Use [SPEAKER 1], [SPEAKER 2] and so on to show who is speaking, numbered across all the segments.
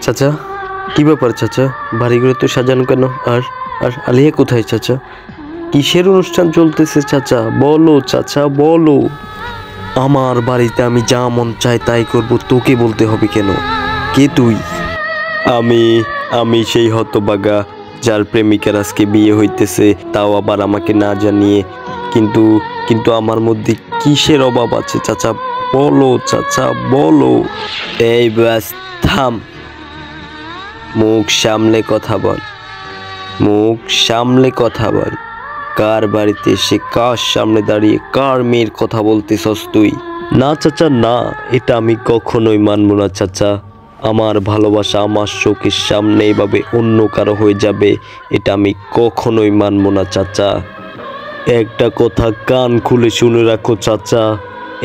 [SPEAKER 1] চাচা, কি ব্যাপার চাচা? বাড়িগুলো তো সাজানো কেন? আর আর আলিয়া কোথায় চাচা? কিসের অনুষ্ঠান চলতেছে চাচা? বলো চাচা, বলো। আমার বাড়িতে আমি যা মন চাই তাই করব, তোকে বলতে হবে কেন? কে তুই? আমি আমি সেই হতভাগা যার প্রেমিকার আজকে বিয়ে হইতেছে, তাও আবার আমাকে না জানিয়ে। কিন্তু কিন্তু আমার মধ্যে কিসের অভাব আছে চাচা? বলো চাচা, বলো। এই ব্যাস, থাম। মুখ সামলে কথা বল, মুখ সামলে কথা বল। কার বাড়িতে এসে কার সামনে দাঁড়িয়ে কার মেয়ের কথা বলতেছস তুই? না চাচা, না, এটা আমি কখনোই মানব না চাচা। আমার ভালোবাসা আমার চোখের সামনে এভাবে অন্য কারো হয়ে যাবে, এটা আমি কখনোই মানব না চাচা। একটা কথা কান খুলে শুনে রাখো চাচা,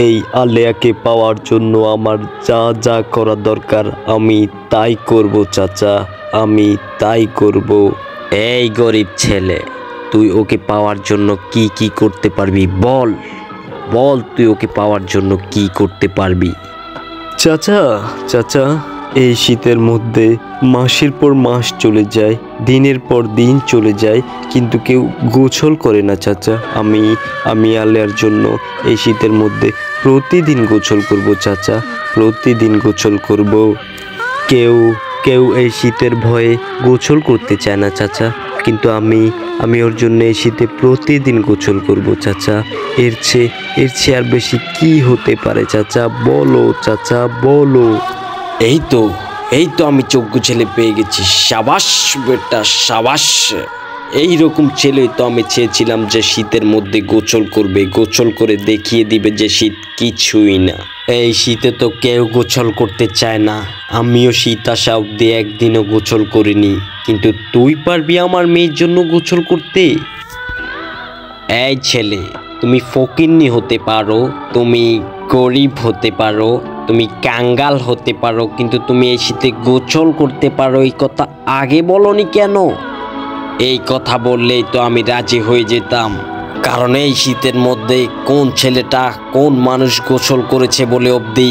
[SPEAKER 1] এই আলেয়াকে পাওয়ার জন্য আমার যা যা করা দরকার আমি তাই করব চাচা, আমি তাই করব। এই গরিব ছেলে, তুই ওকে পাওয়ার জন্য কি কি করতে পারবি বল, বল তুই ওকে পাওয়ার জন্য কি করতে পারবি? চাচা, চাচা, এই শীতের মধ্যে মাসের পর মাস চলে যায়, দিনের পর দিন চলে যায়, কিন্তু কেউ গোসল করে না চাচা। আমি আলেয়ার জন্য এই শীতের মধ্যে প্রতিদিন গোসল করব চাচা, প্রতিদিন গোসল করব। কেউ কেউ এই শীতের ভয়ে গোসল করতে চায় না চাচা, কিন্তু আমি ওর জন্য এই শীতে প্রতিদিন গোসল করব চাচা। এর চেয়ে আর বেশি কি হতে পারে চাচা? বলো চাচা, বলো। এই তো আমি যোগ্য ছেলে পেয়ে গেছি। সাবাস বেটা, সাবাস। এইরকম ছেলেই তো আমি চেয়েছিলাম, যে শীতের মধ্যে গোসল করবে, গোসল করে দেখিয়ে দিবে যে শীত কিছুই না। এই শীতে তো কেউ গোসল করতে চায় না, আমিও শীত আসা অব্দি একদিনও গোসল করিনি, কিন্তু তুই পারবি আমার মেয়ের জন্য গোসল করতে? এই ছেলে, তুমি ফকিন্নি হতে পারো, তুমি গরিব হতে পারো, তুমি কাঙ্গাল হতে পারো, কিন্তু তুমি এই শীতে গোসল করতে পারো, এই কথা আগে বলনি কেন? এই কথা বললেই তো আমি রাজি হয়ে যেতাম, কারণ এই শীতের মধ্যে কোন ছেলেটা কোন মানুষ গোসল করেছে বলে অবধি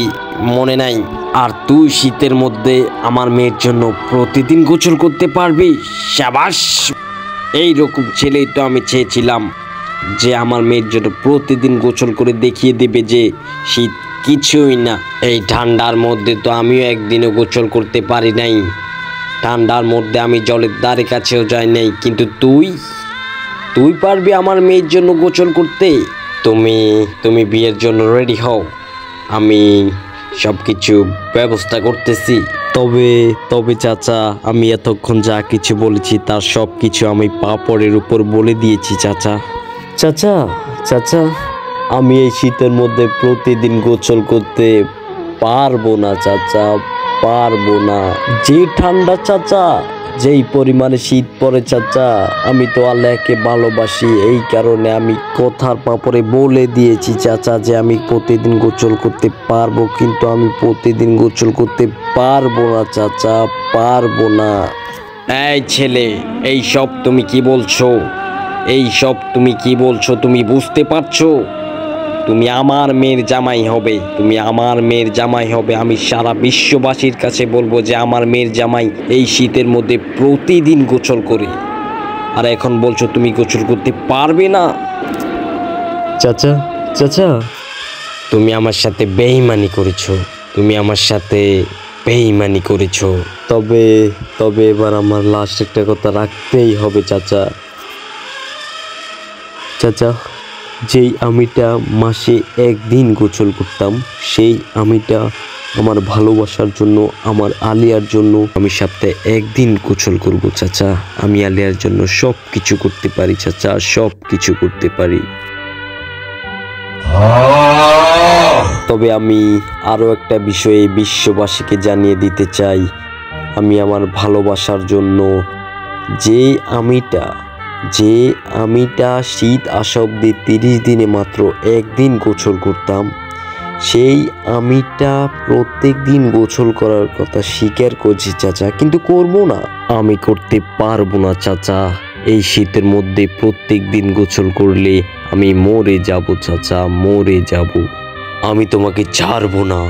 [SPEAKER 1] মনে নাই। আর তুই শীতের মধ্যে আমার মেয়ের জন্য প্রতিদিন গোসল করতে পারবি? সাবাস। এইরকম ছেলেই তো আমি চেয়েছিলাম, যে আমার মেয়ের জন্য প্রতিদিন গোসল করে দেখিয়ে দেবে যে শীত কিছুই না। এই ঠান্ডার মধ্যে তো আমিও একদিনও গোসল করতে পারি নাই, ঠান্ডার মধ্যে আমি জলের ধারে কাছেও যাই নাই, কিন্তু তুই পারবি আমার মেয়ের জন্য গোসল করতে? তুমি বিয়ের জন্য রেডি হও, আমি সব কিছু ব্যবস্থা করতেছি। তবে চাচা, আমি এতক্ষণ যা কিছু বলেছি তার সব কিছু আমি পাপড়ের উপর বলে দিয়েছি চাচা। চাচা, চাচা, আমি এই শীতের মধ্যে প্রতিদিন গোসল করতে পারবো না চাচা, পারবো না। যে ঠান্ডা চাচা, যেই পরিমাণে শীত পড়ে চাচা, আমি তো আল্লাহকে ভালোবাসি, এই কারণে আমি কথার পাপড়ে বলে দিয়েছি চাচা যে আমি প্রতিদিন গোসল করতে পারবো, কিন্তু আমি প্রতিদিন গোসল করতে পারবো না চাচা, পারবো না। এই ছেলে, এই সব তুমি কি বলছো? এই সব তুমি কি বলছো? তুমি বুঝতে পারছো? তুমি আমার মেয়ের জামাই হবে, তুমি আমার মেয়ের জামাই হবে। আমি সারা বিশ্ববাসীর কাছে বলবো যে আমার মেয়ের জামাই এই শীতের মধ্যে প্রতিদিন গোসল করে, আর এখন বলছো তুমি গোসল করতে পারবে না? চাচা, চাচা, তুমি আমার সাথে বেঈমানি করেছো, তুমি আমার সাথে বেঈমানি করেছো। তবে এবার আমার লাস্ট একটা কথা রাখতেই হবে চাচা। চাচা, যেই আমিটা মাসে একদিন গোসল করতাম, সেই আমিটা আমার ভালোবাসার জন্য, আমার আলিয়ার জন্য আমি সপ্তাহে একদিন গোসল করব চাচা। আমি আলিয়ার জন্য সব কিছু করতে পারি চাচা, সব কিছু করতে পারি। তবে আমি আরও একটা বিষয়ে বিশ্ববাসীকে জানিয়ে দিতে চাই, আমি আমার ভালোবাসার জন্য যে আমিটা শীত আসা অব্দি 30 দিনে মাত্র একদিন গোসল করতাম, সেই আমিটা প্রত্যেক দিন গোসল করার কথা স্বীকার করছি চাচা, কিন্তু করব না, আমি করতে পারবো না চাচা। এই শীতের মধ্যে প্রত্যেক দিন গোসল করলে আমি মরে যাব চাচা, মরে যাব। আমি তোমাকে ছাড়বো না।